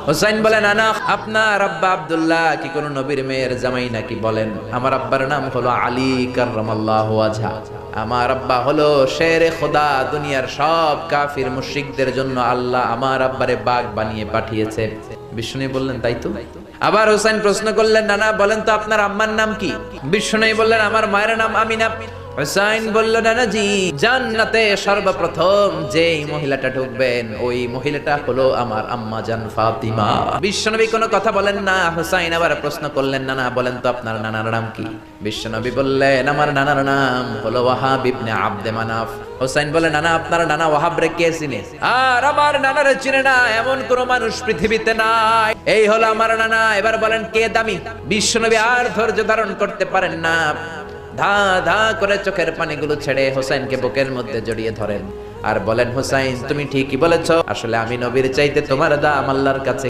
হোসাইন বলেন, নানা আপনার আব্বা আব্দুল্লাহ কি কোন নবীর মেয়ের জামাই নাকি? বলেন, আমার আব্বার নাম হলো আলী কাররামাল্লাহু ওয়াজহা। আমার আব্বা হলো শেরে খোদা। দুনিয়ার সব কাফির মুশরিকদের জন্য আল্লাহ আমার আব্বারে বাগ বানিয়ে পাঠিয়েছে। বিষ্ণু বললেন, তাই তো। আবার হোসেন প্রশ্ন করলেন, নানা বলেন তো আপনার আম্মার নাম কি? বিষ্ণু বললেন, আমার মায়ের নাম আমিনা। হোসেন বলল, নানাজি জান্নাতে সর্বপ্রথম যেই মহিলাটা ঢুকবেন ওই মহিলাটা হলো আমার আম্মা জান ফাতিমা। বিশ্বনবী কোনো কথা বলেন না। হোসেন আবার প্রশ্ন করলেন, নানা বলেন তো আপনার নানার নাম কি? বিশ্বনবী বললেন, আমার নানার নাম হলো ওয়াহাব ইবনে আব্দে মানাফ। হোসেন বলে, নানা আপনার নানা ওয়াহাব রে কে চিনে? আর আমার নানারে চিনে না এমন কোন মানুষ পৃথিবীতে নাই। এই হলো আমার নানা। এবার বলেন কে দামি? বিশ্বনবী আর ধৈর্য ধারণ করতে পারেন না, ধা ধা করে চোখের পানিগুলো ছেড়ে হোসেনকে বুকের মধ্যে জড়িয়ে ধরেন আর বলেন, হোসেন তুমি ঠিকই বলেছ, আসলে আমি নবীর চাইতে তোমার দাম আল্লাহর কাছে